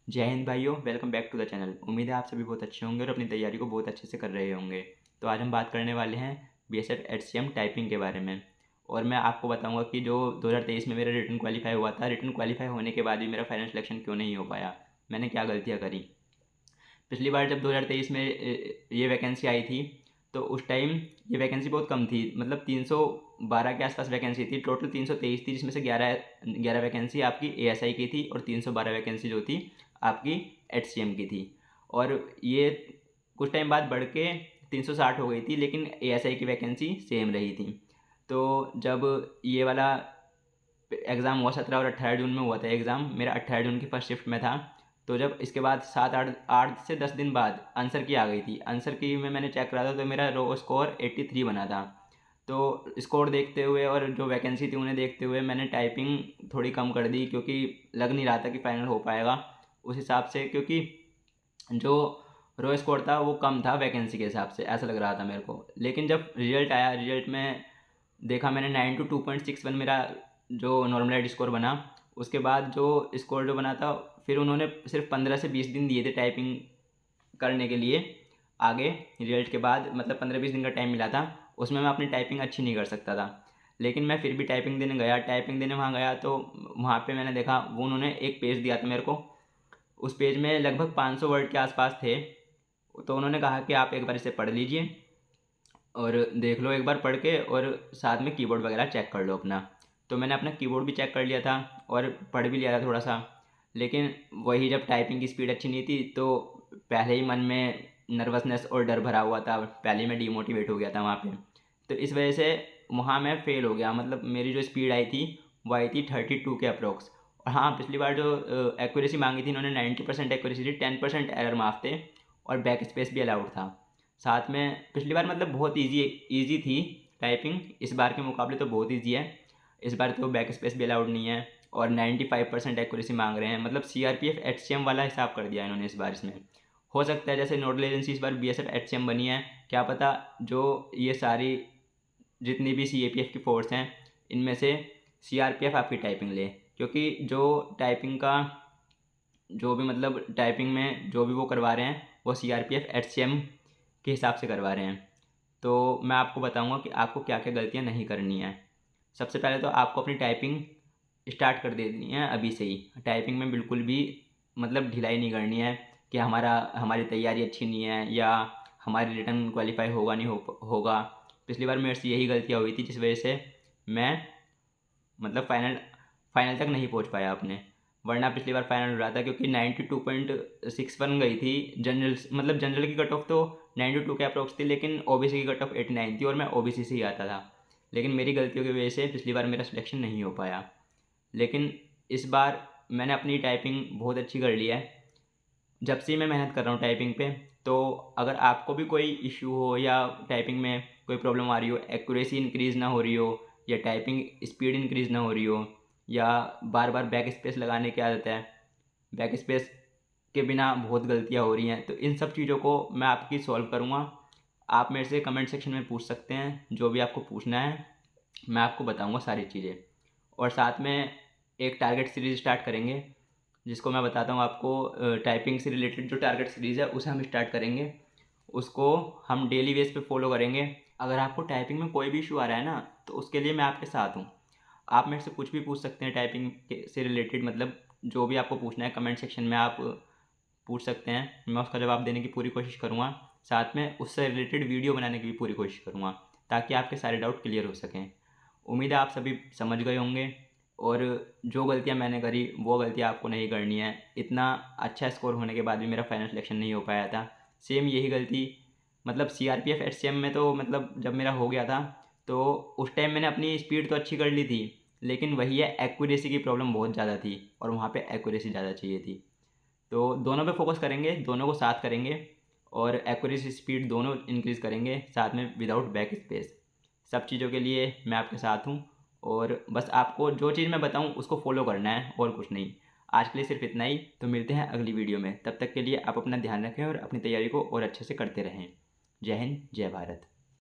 जय हिंद भाइयों, welcome back to the channel. उम्मीद है आप सभी बहुत अच्छे होंगे और अपनी तैयारी को बहुत अच्छे से कर रहे होंगे। तो आज हम बात करने वाले हैं बीएसएफ एचसीएम टाइपिंग के बारे में। और मैं आपको बताऊंगा कि जो 2023 में मेरा रिटन क्वालिफाई हुआ था, रिटन क्वालिफाई होने के बाद भी मेरा फाइनल सिलेक्शन क्यों नहीं हो पाया, मैंने क्या गलतियाँ करी। पिछली बार जब 2023 में ये वैकेंसी आई थी तो उस टाइम ये वैकेंसी बहुत कम थी, मतलब 312 के आसपास वैकेंसी थी। टोटल 323 थी, जिसमें से 11 वैकेंसी आपकी एएसआई की थी और 312 वैकेंसी जो थी आपकी एचसीएम की थी। और ये कुछ टाइम बाद बढ़ के 360 हो गई थी, लेकिन एएसआई की वैकेंसी सेम रही थी। तो जब ये वाला एग्ज़ाम हुआ 17 और 18 जून में हुआ था एग्ज़ाम, मेरा 18 जून की फर्स्ट शिफ्ट में था। तो जब इसके बाद 7 8 से 10 दिन बाद आंसर की आ गई थी। आंसर की में मैंने चेक करा था तो मेरा रो स्कोर 83 बना था। तो स्कोर देखते हुए और जो वैकेंसी थी उन्हें देखते हुए मैंने टाइपिंग थोड़ी कम कर दी, क्योंकि लग नहीं रहा था कि फ़ाइनल हो पाएगा उस हिसाब से, क्योंकि जो रो स्कोर था वो कम था वैकेंसी के हिसाब से, ऐसा लग रहा था मेरे को। लेकिन जब रिजल्ट आया, रिजल्ट में देखा मैंने 92.61 मेरा जो नॉर्मलाइज स्कोर बना। उसके बाद जो स्कोर जो बना था, फिर उन्होंने सिर्फ 15 से 20 दिन दिए थे टाइपिंग करने के लिए। आगे रिजल्ट के बाद मतलब 15-20 दिन का टाइम मिला था, उसमें मैं अपनी टाइपिंग अच्छी नहीं कर सकता था। लेकिन मैं फिर भी टाइपिंग देने गया। टाइपिंग देने वहाँ गया तो वहाँ पे मैंने देखा वो उन्होंने एक पेज दिया था मेरे को। उस पेज में लगभग 500 वर्ड के आसपास थे। तो उन्होंने कहा कि आप एक बार इसे पढ़ लीजिए और देख लो एक बार पढ़ के, और साथ में कीबोर्ड वगैरह चेक कर लो अपना। तो मैंने अपना कीबोर्ड भी चेक कर लिया था और पढ़ भी लिया था थोड़ा सा। लेकिन वही, जब टाइपिंग की स्पीड अच्छी नहीं थी तो पहले ही मन में नर्वसनेस और डर भरा हुआ था। पहले ही मैं डीमोटिवेट हो गया था वहाँ पे। तो इस वजह से वहाँ मैं फ़ेल हो गया। मतलब मेरी जो स्पीड आई थी वो आई थी 32 के अप्रोक्स। और हाँ, पिछली बार जो एक्यूरेसी मांगी थी इन्होंने 90% एक्यूरेसी थी, 10% एरर माफ थे और बैक स्पेस भी अलाउड था साथ में। पिछली बार मतलब बहुत इजी थी टाइपिंग, इस बार के मुकाबले तो बहुत इजी है। इस बार तो बैक स्पेस भी अलाउड नहीं है और 95% एक्यूरेसी मांग रहे हैं। मतलब सीआरपीएफ एचसीएम वाला हिसाब कर दिया इन्होंने इस बार इसमें। हो सकता है जैसे नोडल एजेंसी इस बार बीएसएफ एचसीएम बनी है, क्या पता जो ये सारी जितनी भी सीएपीएफ की फोर्स हैं इनमें से सीआरपीएफ आपकी टाइपिंग ले। क्योंकि जो टाइपिंग का जो भी मतलब टाइपिंग में जो भी वो करवा रहे हैं वो सीआरपीएफ एचसीएम के हिसाब से करवा रहे हैं। तो मैं आपको बताऊंगा कि आपको क्या क्या गलतियां नहीं करनी है। सबसे पहले तो आपको अपनी टाइपिंग स्टार्ट कर देनी है अभी से ही। टाइपिंग में बिल्कुल भी मतलब ढिलाई नहीं करनी है कि हमारी तैयारी अच्छी नहीं है या हमारी रिटर्न क्वालिफाई होगा नहीं होगा। पिछली बार मेरे से यही गलतियाँ हुई थी, जिस वजह से मैं मतलब फाइनल तक नहीं पहुंच पाया अपने। वरना पिछली बार फाइनल हो रहा था, क्योंकि 92.61 गई थी जनरल। मतलब जनरल की कट ऑफ तो 92 के अप्रोक्स थी, लेकिन ओबीसी की कट ऑफ 89 थी और मैं ओबीसी से ही आता था। लेकिन मेरी गलतियों की वजह से पिछली बार मेरा सिलेक्शन नहीं हो पाया। लेकिन इस बार मैंने अपनी टाइपिंग बहुत अच्छी कर ली है जब से मैं मेहनत कर रहा हूँ टाइपिंग पे। तो अगर आपको भी कोई इशू हो या टाइपिंग में कोई प्रॉब्लम आ रही हो, एक्यूरेसी इंक्रीज़ ना हो रही हो या टाइपिंग स्पीड इंक्रीज़ ना हो रही हो, या बार बार बैक स्पेस लगाने की आदत है, बैक स्पेस के बिना बहुत गलतियाँ हो रही हैं, तो इन सब चीज़ों को मैं आपकी सॉल्व करूँगा। आप मेरे से कमेंट सेक्शन में पूछ सकते हैं, जो भी आपको पूछना है मैं आपको बताऊँगा सारी चीज़ें। और साथ में एक टारगेट सीरीज़ स्टार्ट करेंगे, जिसको मैं बताता हूँ आपको। टाइपिंग से रिलेटेड जो टारगेट सीरीज़ है उसे हम स्टार्ट करेंगे। उसको हम डेली बेस पे फॉलो करेंगे। अगर आपको टाइपिंग में कोई भी इशू आ रहा है ना, तो उसके लिए मैं आपके साथ हूँ। आप मेरे से कुछ भी पूछ सकते हैं टाइपिंग से रिलेटेड। मतलब जो भी आपको पूछना है कमेंट सेक्शन में आप पूछ सकते हैं, मैं उसका जवाब देने की पूरी कोशिश करूँगा। साथ में उससे रिलेटेड वीडियो बनाने की भी पूरी कोशिश करूँगा, ताकि आपके सारे डाउट क्लियर हो सकें। उम्मीद है आप सभी समझ गए होंगे और जो गलतियां मैंने करी वो गलतियां आपको नहीं करनी है। इतना अच्छा स्कोर होने के बाद भी मेरा फाइनल सिलेक्शन नहीं हो पाया था। सेम यही गलती मतलब सीआरपीएफ एचसीएम में तो मतलब जब मेरा हो गया था तो उस टाइम मैंने अपनी स्पीड तो अच्छी कर ली थी, लेकिन वही है एक्यूरेसी की प्रॉब्लम बहुत ज़्यादा थी और वहाँ पे एक्यूरेसी ज़्यादा चाहिए थी। तो दोनों पे फोकस करेंगे, दोनों को साथ करेंगे और एक्यूरेसी स्पीड दोनों इंक्रीज़ करेंगे, साथ में विदाउट बैक स्पेस। सब चीज़ों के लिए मैं आपके साथ हूँ और बस आपको जो चीज़ मैं बताऊँ उसको फॉलो करना है और कुछ नहीं। आज के लिए सिर्फ इतना ही। तो मिलते हैं अगली वीडियो में, तब तक के लिए आप अपना ध्यान रखें और अपनी तैयारी को और अच्छे से करते रहें। जय हिंद, जय भारत।